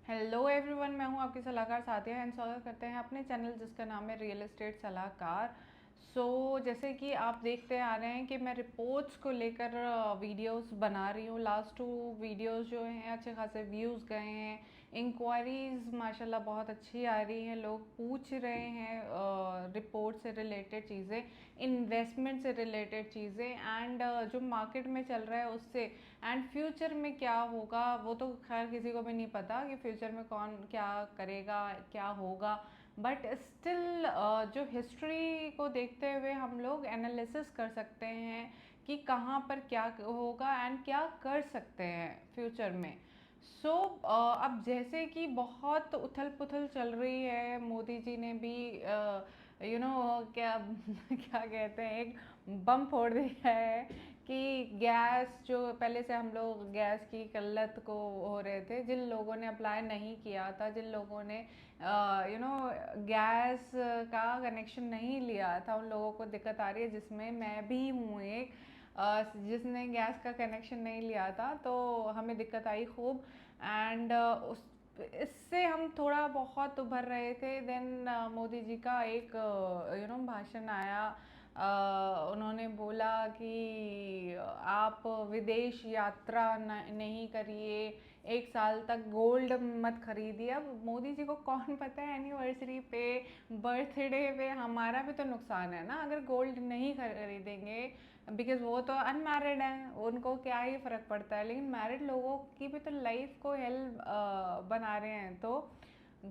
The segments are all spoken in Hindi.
हेलो एवरीवन, मैं हूं आपकी सलाहकार साथिया एंड स्वागत करते हैं अपने चैनल जिसका नाम है रियल एस्टेट सलाहकार। जैसे कि आप देखते आ रहे हैं कि मैं रिपोर्ट्स को लेकर वीडियोस बना रही हूँ। लास्ट 2 वीडियोस जो हैं अच्छे खासे व्यूज़ गए हैं, इंक्वायरीज माशाल्लाह बहुत अच्छी आ रही हैं, लोग पूछ रहे हैं रिपोर्ट से रिलेटेड चीज़ें, इन्वेस्टमेंट से रिलेटेड चीज़ें एंड जो मार्केट में चल रहा है उससे एंड फ्यूचर में क्या होगा। वो तो खैर किसी को भी नहीं पता कि फ्यूचर में कौन क्या करेगा, क्या होगा, बट स्टिल जो हिस्ट्री को देखते हुए हम लोग एनालिसिस कर सकते हैं कि कहाँ पर क्या होगा एंड क्या कर सकते हैं फ्यूचर में। अब जैसे कि बहुत उथल पुथल चल रही है, मोदी जी ने भी क्या क्या कहते हैं, एक बम फोड़ दिया है कि गैस, जो पहले से हम लोग गैस की किल्लत को हो रहे थे, जिन लोगों ने अप्लाई नहीं किया था, जिन लोगों ने गैस का कनेक्शन नहीं लिया था, उन लोगों को दिक्कत आ रही है, जिसमें मैं भी हूँ एक जिसने गैस का कनेक्शन नहीं लिया था, तो हमें दिक्कत आई खूब एंड उस इससे हम थोड़ा बहुत उभर रहे थे। देन मोदी जी का एक भाषण आया। उन्होंने बोला कि आप विदेश यात्रा नहीं करिए, 1 साल तक गोल्ड मत खरीदिए। अब मोदी जी को कौन पता है, एनिवर्सरी पे, बर्थडे पे हमारा भी तो नुकसान है ना अगर गोल्ड नहीं खरीदेंगे, बिकॉज वो तो अनमैरिड हैं, उनको क्या ही फ़र्क पड़ता है। लेकिन मैरिड लोगों की भी तो लाइफ को हेल्प बना रहे हैं, तो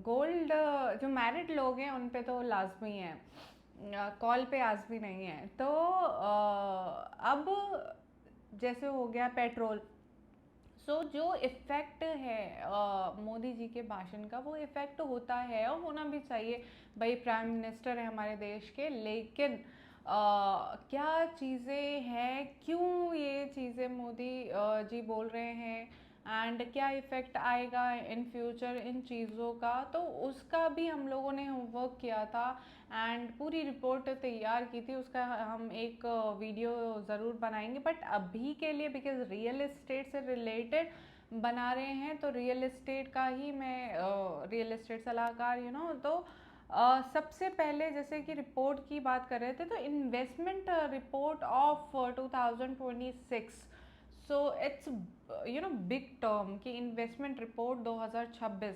गोल्ड जो मैरिड लोग हैं उन पे तो लाजमी है, कॉल पे आजमी नहीं है। अब जैसे हो गया पेट्रोल, जो इफ़ेक्ट है मोदी जी के भाषण का, वो इफ़ेक्ट होता है और होना भी चाहिए। भाई प्राइम मिनिस्टर है हमारे देश के, लेकिन क्या चीज़ें हैं, क्यों ये चीज़ें मोदी जी बोल रहे हैं एंड क्या इफ़ेक्ट आएगा इन फ्यूचर इन चीज़ों का, तो उसका भी हम लोगों ने होमवर्क किया था एंड पूरी रिपोर्ट तैयार की थी। उसका हम एक वीडियो ज़रूर बनाएंगे, बट अभी के लिए बिकॉज रियल एस्टेट से रिलेटेड बना रहे हैं, तो रियल एस्टेट का ही मैं रियल एस्टेट सलाहकार तो सबसे पहले जैसे कि रिपोर्ट की बात कर रहे थे, तो investment report of 2026, so it's big term की इन्वेस्टमेंट रिपोर्ट 2026।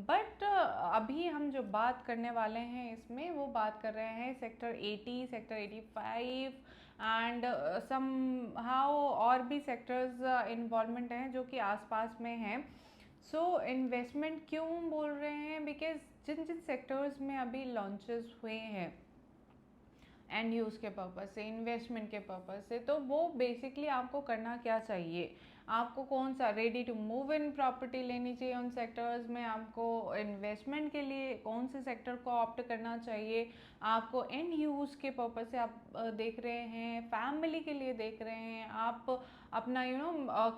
बट अभी हम जो बात करने वाले हैं इसमें, वो बात कर रहे हैं sector 80, sector 85 and somehow और भी सेक्टर्स इन्वॉल्वमेंट हैं जो कि आसपास में हैं। इन्वेस्टमेंट क्यों बोल रहे हैं, बिकॉज जिन जिन सेक्टर्स में अभी लॉन्चेस हुए हैं एंड यूज़ के पर्पज़ से, इन्वेस्टमेंट के पर्पज़ से, तो वो बेसिकली आपको करना क्या चाहिए, आपको कौन सा ready to move in property लेनी चाहिए उन सेक्टर्स में, आपको इन्वेस्टमेंट के लिए कौन से सेक्टर को ऑप्ट करना चाहिए, आपको एंड यूज़ के पर्पज़ से आप देख रहे हैं, फैमिली के लिए देख रहे हैं, आप अपना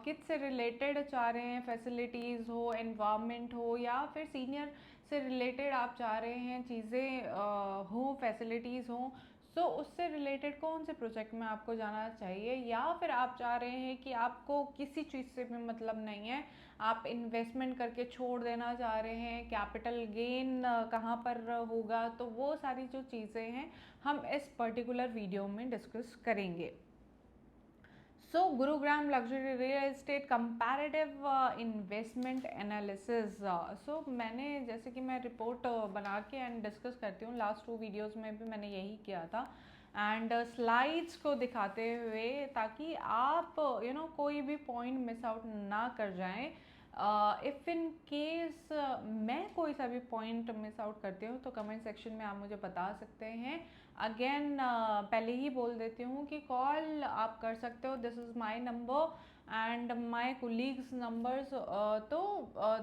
किड से रिलेटेड चाह रहे हैं, फैसिलिटीज़ हो, एनवायरनमेंट हो, या फिर सीनियर से रिलेटेड आप चाह रहे हैं चीज़ें हो, फैसिलिटीज़ हो, उससे रिलेटेड कौन से प्रोजेक्ट में आपको जाना चाहिए, या फिर आप चाह रहे हैं कि आपको किसी चीज़ से भी मतलब नहीं है, आप इन्वेस्टमेंट करके छोड़ देना चाह रहे हैं, कैपिटल गेन कहाँ पर होगा, तो वो सारी जो चीज़ें हैं हम इस पर्टिकुलर वीडियो में डिस्कस करेंगे। Gurugram luxury real estate comparative investment analysis. मैंने जैसे कि मैं रिपोर्ट बना के एंड डिस्कस करती हूँ, लास्ट 2 वीडियोस में भी मैंने यही किया था एंड स्लाइड्स को दिखाते हुए, ताकि आप कोई भी पॉइंट मिस आउट ना कर जाएं। इफ़ इन केस मैं कोई सा भी पॉइंट मिस आउट करती हूँ, तो कमेंट सेक्शन में आप मुझे बता सकते हैं। अगेन पहले ही बोल देती हूँ कि कॉल आप कर सकते हो, this is my number and my colleagues numbers,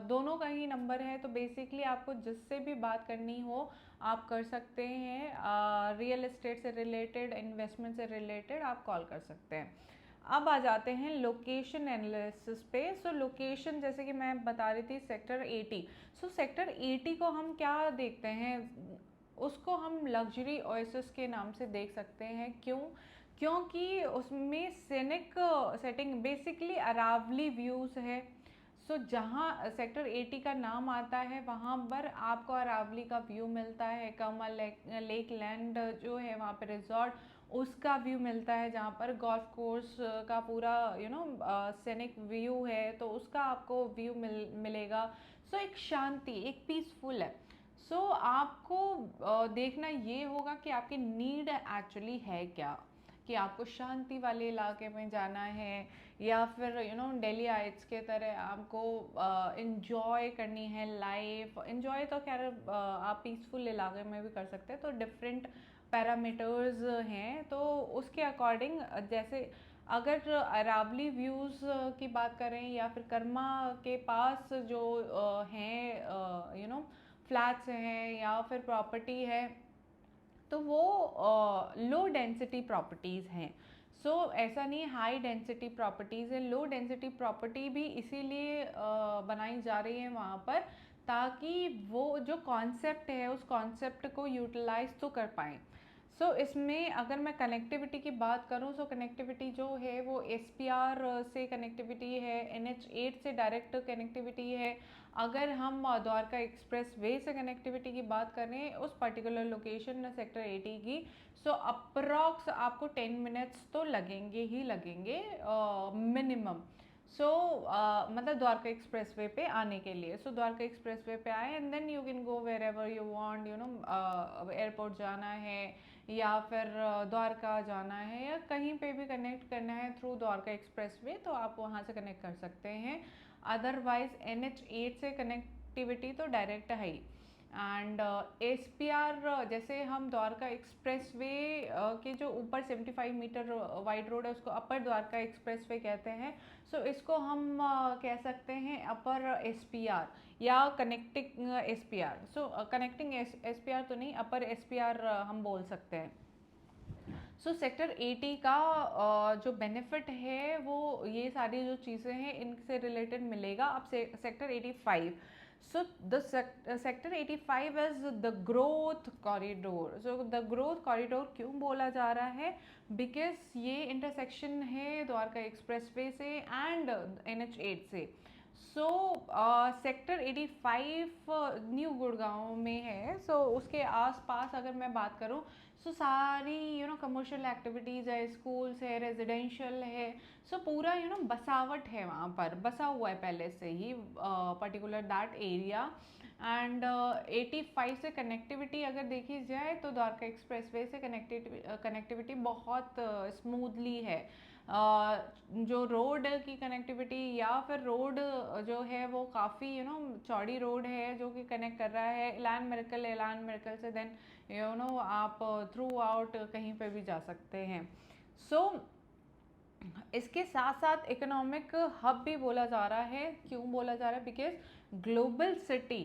दोनों का ही नंबर है, तो बेसिकली आपको जिससे भी बात करनी हो आप कर सकते हैं। रियल एस्टेट से रिलेटेड, इन्वेस्टमेंट से रिलेटेड आप कॉल कर सकते हैं। अब आ जाते हैं लोकेशन एनालिसिस पे। लोकेशन जैसे कि मैं बता रही थी सेक्टर 80। सेक्टर 80 को हम क्या देखते हैं, उसको हम लग्जरी ओएसिस के नाम से देख सकते हैं। क्यों? क्योंकि उसमें scenic setting, basically Aravalli views है। सो जहाँ सेक्टर 80 का नाम आता है वहाँ पर आपको अरावली का व्यू मिलता है, कमल लेक लैंड जो है वहाँ पे रिजॉर्ट, उसका व्यू मिलता है, जहाँ पर गोल्फ कोर्स का पूरा सीनिक व्यू है तो उसका आपको व्यू मिलेगा। सो एक शांति, एक पीसफुल है। सो आपको देखना ये होगा कि आपकी नीड एक्चुअली है क्या, कि आपको शांति वाले इलाके में जाना है या फिर दिल्ली हाइट्स के तरह आपको इंजॉय करनी है लाइफ। इंजॉय तो खैर आप पीसफुल इलाके में भी कर सकते हैं, तो डिफरेंट पैरामीटर्स हैं, तो उसके अकॉर्डिंग जैसे अगर अरावली व्यूज़ की बात करें या फिर कर्मा के पास जो हैं फ्लैट्स हैं या फिर प्रॉपर्टी है, तो वो लो डेंसिटी प्रॉपर्टीज़ हैं। सो ऐसा नहीं हाई डेंसिटी प्रॉपर्टीज़ है, लो डेंसिटी प्रॉपर्टी भी इसीलिए बनाई जा रही है वहाँ पर, ताकि वो जो कॉन्सेप्ट है उस कॉन्सेप्ट को यूटिलाइज तो कर पाएँ। सो इसमें अगर मैं कनेक्टिविटी की बात करूँ, सो कनेक्टिविटी जो है वो SPR से कनेक्टिविटी है, NH8 से डायरेक्ट कनेक्टिविटी है। अगर हम द्वारका एक्सप्रेस वे से कनेक्टिविटी की बात करें उस पर्टिकुलर लोकेशन सेक्टर 80 की, सो अप्रॉक्स आपको 10 मिनट्स तो लगेंगे ही लगेंगे मिनिमम। सो मतलब द्वारका एक्सप्रेस वे पे आने के लिए, सो द्वारका एक्सप्रेस वे पे आए and then you can go wherever you want, airport जाना है या फिर द्वारका जाना है या कहीं पे भी कनेक्ट करना है थ्रू द्वारका एक्सप्रेस वे, तो आप वहाँ से कनेक्ट कर सकते हैं। अदरवाइज NH8 से कनेक्टिविटी तो डायरेक्ट है ही। एंड SPR जैसे हम द्वारका एक्सप्रेस वे के जो ऊपर 75 मीटर वाइड रोड है उसको अपर द्वारका एक्सप्रेस वे कहते हैं। सो इसको हम कह सकते हैं अपर SPR या कनेक्टिंग SPR। सो कनेक्टिंग SPR तो नहीं, अपर SPR हम बोल सकते हैं। सो सेक्टर 80 का जो बेनिफिट है वो ये सारी जो चीज़ें हैं इनसे रिलेटेड मिलेगा। अब sector 85, so the sector 85 is the growth corridor. So the growth corridor क्यों बोला जा रहा है, बिकॉज ये इंटरसेक्शन है द्वारका एक्सप्रेसवे से एंड NH8 से। सो सेक्टर 85 न्यू गुड़गांव में है। सो उसके आसपास अगर मैं बात करूँ, सो सारी कमर्शियल एक्टिविटीज़ है, स्कूल्स है, रेजिडेंशियल है। सो पूरा बसावट है वहाँ पर, बसा हुआ है पहले से ही पर्टिकुलर दैट एरिया। एंड 85 से कनेक्टिविटी अगर देखी जाए तो द्वारका एक्सप्रेसवे से कनेक्टिविटी बहुत स्मूथली है। जो रोड की कनेक्टिविटी या फिर रोड जो है वो काफ़ी चौड़ी रोड है जो कि कनेक्ट कर रहा है एलान मेरकल से, देन आप थ्रू आउट कहीं पे भी जा सकते हैं। सो इसके साथ साथ इकोनॉमिक हब भी बोला जा रहा है। क्यों बोला जा रहा है, because global city.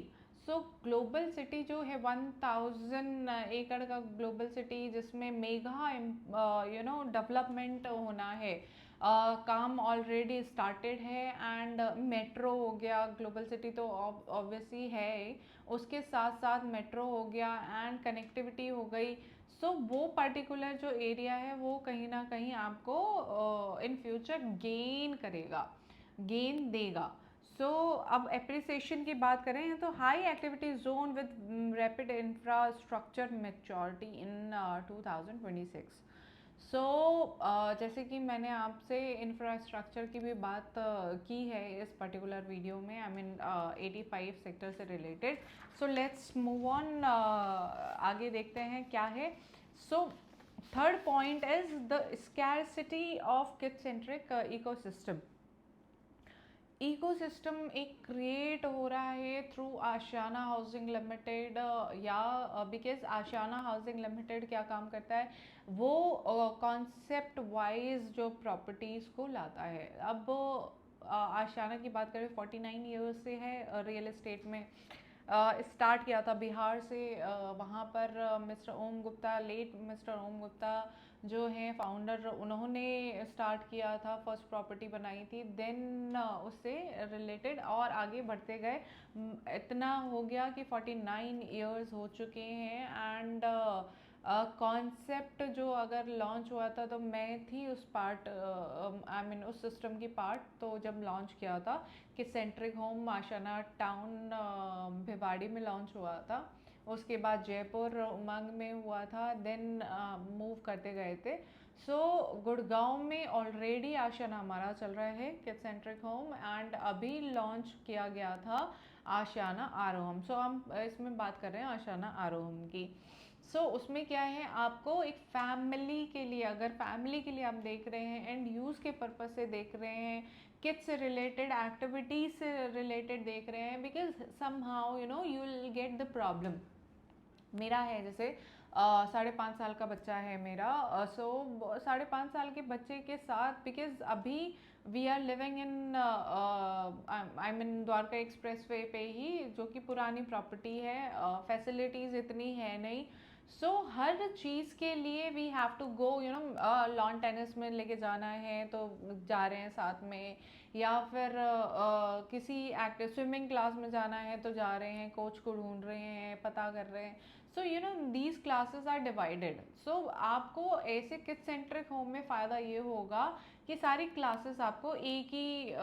So global city जो है 1000 एकड़ का ग्लोबल सिटी, जिसमें मेगा डेवलपमेंट होना है। काम ऑलरेडी स्टार्टेड है एंड मेट्रो हो गया, ग्लोबल सिटी तो ऑब्वियसली है ही, उसके साथ साथ मेट्रो हो गया एंड कनेक्टिविटी हो गई। सो वो पर्टिकुलर जो एरिया है वो कहीं ना कहीं आपको इन फ्यूचर गेन देगा। सो अब एप्रिसिएशन की बात करें तो high activity zone with rapid infrastructure maturity इन 2026। सो जैसे कि मैंने आपसे इंफ्रास्ट्रक्चर की भी बात की है इस पर्टिकुलर वीडियो में, आई मीन 85 सेक्टर से related. So let's move on, आगे देखते हैं क्या है। So third point is the scarcity of kid centric ecosystem. Ecosystem एक क्रिएट हो रहा है थ्रू आशियाना हाउसिंग लिमिटेड, या बिकॉज आशियाना हाउसिंग लिमिटेड क्या काम करता है, वो कॉन्सेप्ट वाइज जो प्रॉपर्टीज़ को लाता है। अब आशियाना की बात करें 49 ईयर्स से है रियल एस्टेट में, स्टार्ट किया था बिहार से। वहाँ पर मिस्टर ओम गुप्ता, लेट मिस्टर ओम गुप्ता जो हैं फाउंडर, उन्होंने स्टार्ट किया था, फर्स्ट प्रॉपर्टी बनाई थी, देन उससे रिलेटेड और आगे बढ़ते गए। इतना हो गया कि 49 ईयर्स हो चुके हैं एंड कॉन्सेप्ट जो अगर लॉन्च हुआ था तो मैं थी उस पार्ट, आई मीन उस सिस्टम की पार्ट। तो जब लॉन्च किया था कि सेंट्रिक होम आशियाना टाउन भिवाड़ी में लॉन्च हुआ था, उसके बाद जयपुर उमंग में हुआ था, देन मूव करते गए थे। सो गुड़गांव में ऑलरेडी आशियाना हमारा चल रहा है किड सेंट्रिक होम, एंड अभी लॉन्च किया गया था आशियाना आरोहम। सो हम इसमें बात कर रहे हैं आशियाना आरोहम की। उसमें क्या है, आपको एक फैमिली के लिए, अगर फैमिली के लिए आप देख रहे हैं, एंड यूज़ के पर्पज से देख रहे हैं, किड्स से रिलेटेड, एक्टिविटीज से रिलेटेड देख रहे हैं, because somehow you will get the problem. मेरा है जैसे 5.5 साल का बच्चा है मेरा। 5.5 साल के बच्चे के साथ, बिकॉज अभी we are living in I mean Dwarka expressway पे ही, जो कि पुरानी प्रॉपर्टी है, फैसिलिटीज़ इतनी है नहीं। हर चीज़ के लिए we have to go, lawn tennis में लेके जाना है तो जा रहे हैं साथ में, या फिर किसी एक्टिव स्विमिंग क्लास में जाना है तो जा रहे हैं, कोच को ढूंढ रहे हैं, पता कर रहे हैं। These classes are divided. आपको ऐसे किड सेंट्रिक होम में फ़ायदा ये होगा कि सारी क्लासेस आपको एक ही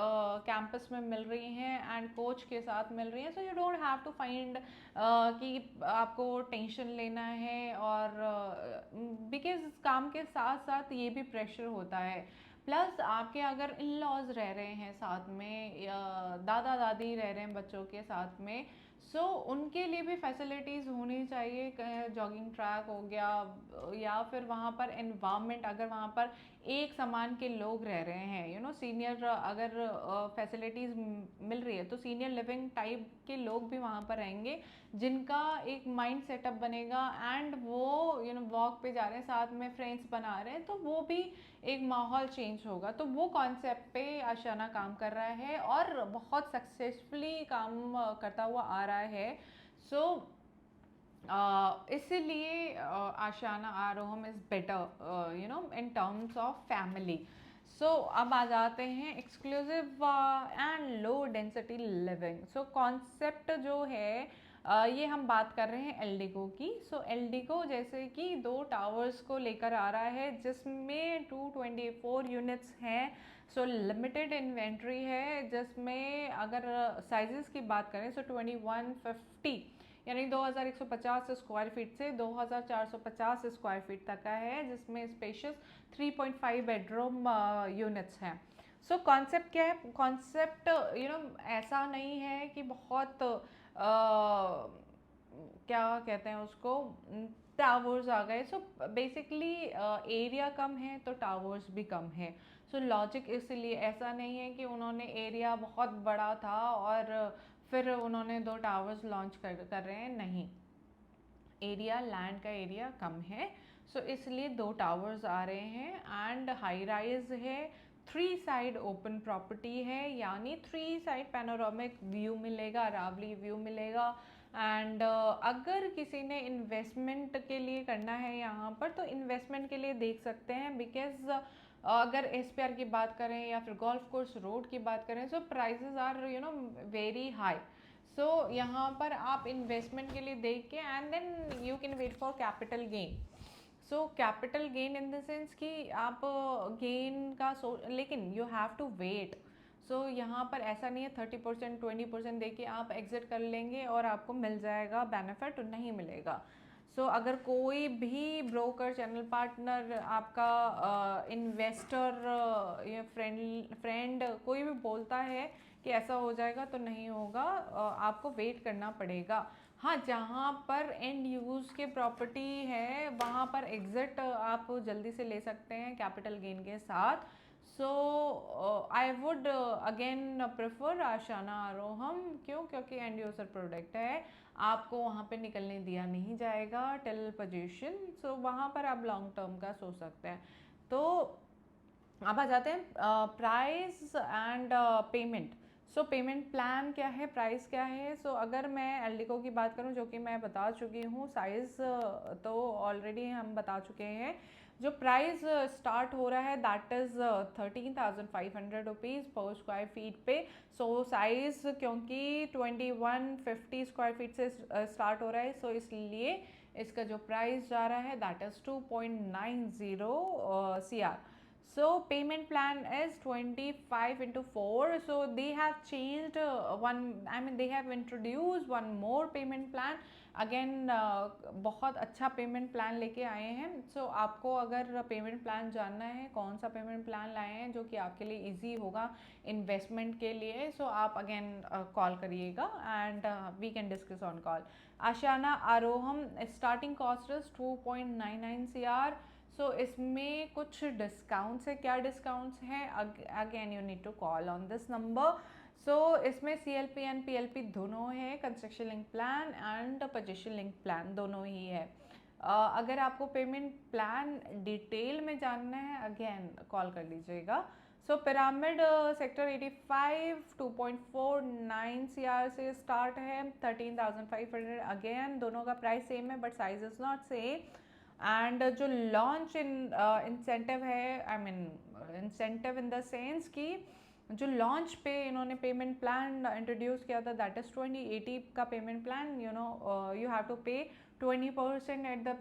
कैंपस में मिल रही हैं एंड कोच के साथ मिल रही हैं। You don't have to find कि आपको टेंशन लेना है, और बिकॉज काम के साथ साथ ये भी प्रेशर होता है। प्लस आपके अगर इन लॉज रह रहे हैं साथ में, या दादा दादी रह रहे हैं बच्चों के साथ में, उनके लिए भी फैसिलिटीज़ होनी चाहिए। जॉगिंग ट्रैक हो गया, या फिर वहाँ पर एनवायरनमेंट, अगर वहाँ पर एक समान के लोग रह रहे हैं, सीनियर अगर फैसिलिटीज़ मिल रही है तो सीनियर लिविंग टाइप के लोग भी वहाँ पर रहेंगे, जिनका एक माइंड सेटअप बनेगा, एंड वो वॉक पे जा रहे हैं, साथ में फ्रेंड्स बना रहे हैं, तो वो भी एक माहौल चेंज होगा। तो वो कॉन्सेप्ट पे आशियाना काम कर रहा है और बहुत सक्सेसफुली काम करता हुआ आ रहा है। इसीलिए Ashiana Aroham is better in terms of family. अब आ जाते हैं exclusive and low density living. Concept जो है, ये हम बात कर रहे हैं एल्डिको की। एल्डिको जैसे कि 2 टावर्स को लेकर आ रहा है, जिसमें 224 यूनिट्स हैं। लिमिटेड इन्वेंट्री है, जिसमें अगर साइजेस की बात करें 2150 यानी 2150 स्क्वायर फीट से 2450 स्क्वायर फीट तक का है, जिसमें स्पेशियस 3.5 बेडरूम यूनिट्स हैं। कॉन्सेप्ट क्या है? कॉन्सेप्ट ऐसा नहीं है कि बहुत क्या कहते हैं उसको, टावर्स आ गए। बेसिकली एरिया कम है तो टावर्स भी कम है। लॉजिक इसलिए ऐसा नहीं है कि उन्होंने एरिया बहुत बड़ा था और फिर उन्होंने 2 टावर्स लॉन्च कर रहे हैं, नहीं, एरिया, लैंड का एरिया कम है, इसलिए 2 टावर्स आ रहे हैं। एंड हाई राइज है, 3 साइड ओपन प्रॉपर्टी है, यानी 3 साइड पैनोरामिक व्यू मिलेगा, अरावली व्यू मिलेगा। एंड अगर किसी ने इन्वेस्टमेंट के लिए करना है यहाँ पर, तो इन्वेस्टमेंट के लिए देख सकते हैं, बिकॉज अगर SPR की बात करें या फिर गोल्फ कोर्स रोड की बात करें, प्राइसेस आर वेरी हाई। यहाँ पर आप इन्वेस्टमेंट के लिए देख के, and then you can wait for capital gain. Capital gain in the sense कि आप गेन का लेकिन यू हैव टू वेट। यहाँ पर ऐसा नहीं है 30% 20% दे के आप एग्जिट कर लेंगे और आपको मिल जाएगा बेनिफिट, नहीं मिलेगा। अगर कोई भी ब्रोकर, चैनल पार्टनर, आपका इन्वेस्टर या फ्रेंड कोई भी बोलता है कि ऐसा हो जाएगा, तो नहीं होगा, आपको वेट करना पड़ेगा। हाँ, जहाँ पर एंड यूज़ के प्रॉपर्टी है वहाँ पर एग्जिट आप जल्दी से ले सकते हैं कैपिटल गेन के साथ। आई वुड अगेन प्रेफर आशियाना आरोहम। क्यों? क्योंकि एंड यूज़र प्रोडक्ट है, आपको वहाँ पे निकलने दिया नहीं जाएगा टिल पोजीशन। वहाँ पर आप लॉन्ग टर्म का सोच सकते हैं। तो अब आ जाते हैं price and payment. So payment plan क्या है, प्राइस क्या है। सो अगर मैं एल्डिको की बात करूं, जो कि मैं बता चुकी हूँ, साइज़ तो ऑलरेडी हम बता चुके हैं। जो प्राइस स्टार्ट हो रहा है दैट इज़ 13,500 रुपीज़ पर स्क्वायर फीट पे। सो साइज़ क्योंकि 2150 स्क्वायर फीट से स्टार्ट हो रहा है, सो इसलिए इसका जो प्राइस जा रहा है that is 2.90 CR. So payment plan is 25 into 4. So they have changed they have introduced one more payment plan again. बहुत अच्छा पेमेंट प्लान लेके आए हैं। सो आपको अगर पेमेंट प्लान जानना है, कौन सा पेमेंट प्लान लाए हैं जो कि आपके लिए इजी होगा इन्वेस्टमेंट के लिए, सो आप अगेन कॉल करिएगा and we can discuss on call. Ashiana Aroham starting cost is 2.99 CR. So इसमें कुछ डिस्काउंट्स है। क्या डिस्काउंट्स हैं, again you need to call on this number. So इसमें CLP एंड PLP दोनों है, construction link plan and position link plan दोनों ही है। अगर आपको पेमेंट प्लान डिटेल में जानना है अगेन कॉल कर लीजिएगा। सो पिरामिड सेक्टर 85 2.49 CR से स्टार्ट है, 13,500 अगेन दोनों का प्राइस सेम है but size is not same. And जो लॉन्च इंसेंटिव है, I mean incentive in the sense कि जो लॉन्च पे इन्होंने पेमेंट प्लान इंट्रोड्यूस किया था दैट इज़ 2080 का payment plan. You have to pay 20% at the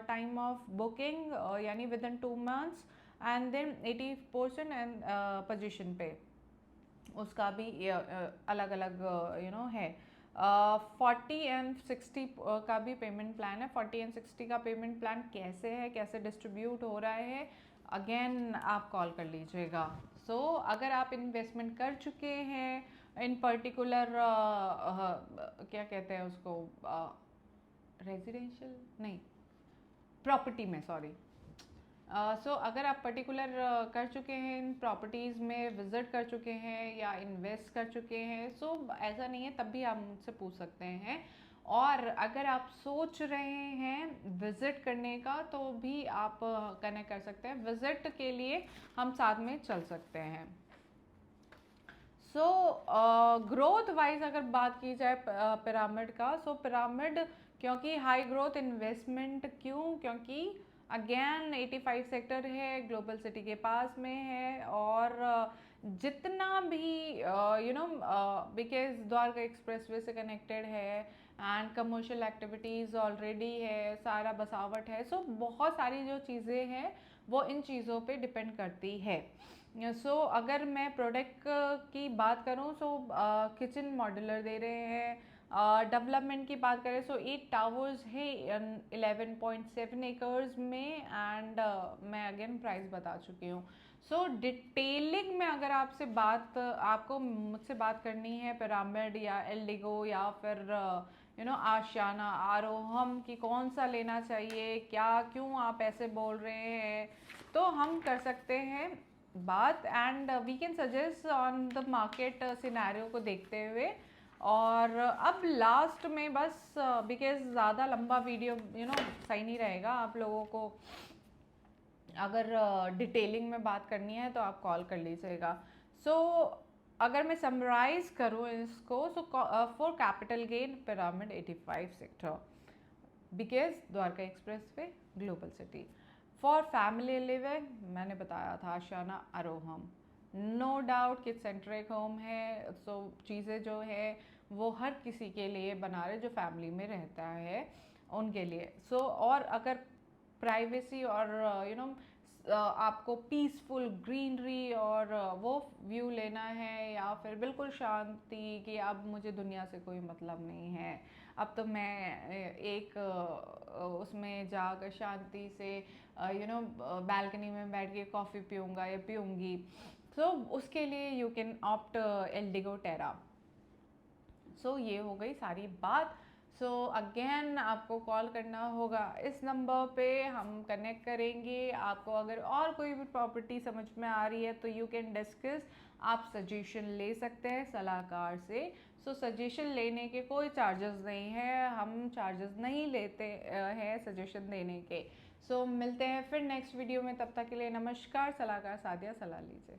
time of booking, यानी within 2 months, and then 80% and position पे उसका भी अलग अलग है। 40 एंड 60 का भी पेमेंट प्लान है। 40 एंड 60 का पेमेंट प्लान कैसे है, कैसे डिस्ट्रीब्यूट हो रहा है, अगेन आप कॉल कर लीजिएगा। सो अगर आप इन्वेस्टमेंट कर चुके हैं इन पर्टिकुलर क्या कहते हैं उसको, रेजिडेंशियल नहीं, प्रॉपर्टी में, सॉरी। सो अगर आप पर्टिकुलर कर चुके हैं इन प्रॉपर्टीज़ में, विज़िट कर चुके हैं या इन्वेस्ट कर चुके हैं, सो ऐसा नहीं है, तब भी आप मुझसे पूछ सकते हैं। और अगर आप सोच रहे हैं विज़िट करने का तो भी आप कनेक्ट कर सकते हैं। विज़िट के लिए हम साथ में चल सकते हैं। सो ग्रोथ वाइज अगर बात की जाए पिरामिड का, सो पिरामिड क्योंकि हाई ग्रोथ इन्वेस्टमेंट, क्यों, क्योंकि अगेन 85 सेक्टर है, ग्लोबल सिटी के पास में है, और जितना भी बिकॉज द्वारका एक्सप्रेसवे से कनेक्टेड है एंड कमर्शियल एक्टिविटीज़ ऑलरेडी है, सारा बसावट है। सो बहुत सारी जो चीज़ें हैं वो इन चीज़ों पे डिपेंड करती है। सो अगर मैं प्रोडक्ट की बात करूँ, सो किचन मॉड्यूलर दे रहे हैं। डेवलपमेंट की बात करें, सो 8 टावर्स है 11.7 एकर्स में, एंड मैं अगेन प्राइस बता चुकी हूँ। सो डिटेलिंग में अगर आपको मुझसे बात करनी है पिरामिड या एल्डिगो या फिर आशियाना आरोहम की कौन सा लेना चाहिए, क्या, क्यों आप ऐसे बोल रहे हैं, तो हम कर सकते हैं बात, and we can suggest on the market scenario को देखते हुए। और अब लास्ट में बस बिकॉज ज़्यादा लंबा वीडियो सही नहीं रहेगा आप लोगों को, अगर डिटेलिंग में बात करनी है तो आप कॉल कर लीजिएगा। सो अगर मैं समराइज करूँ इसको, so for capital gain pyramid 85 sector, because Dwarka expressway, global city. For family living मैंने बताया था Ashiana Aroham, no doubt kid centric home है। सो चीज़ें जो है वो हर किसी के लिए बना रहे जो फैमिली में रहता है उनके लिए। सो और अगर प्राइवेसी और आपको पीसफुल ग्रीनरी और वो व्यू लेना है, या फिर बिल्कुल शांति कि अब मुझे दुनिया से कोई मतलब नहीं है, अब तो मैं एक उसमें जाकर शांति से बैल्कनी में बैठ के कॉफ़ी पीऊँगा या पीऊँगी, सो उसके लिए यू कैन ऑप्ट एल्डिगो टेरा। सो ये हो गई सारी बात। सो अगेन आपको कॉल करना होगा इस नंबर पे, हम कनेक्ट करेंगे। आपको अगर और कोई भी प्रॉपर्टी समझ में आ रही है तो यू कैन डिस्कस, आप सजेशन ले सकते हैं सलाहकार से। सो सजेशन लेने के कोई चार्जेस नहीं है, हम चार्जेस नहीं लेते हैं सजेशन देने के। सो मिलते हैं फिर नेक्स्ट वीडियो में, तब तक के लिए नमस्कार। सलाहकार सादिया, सलाह लीजिए।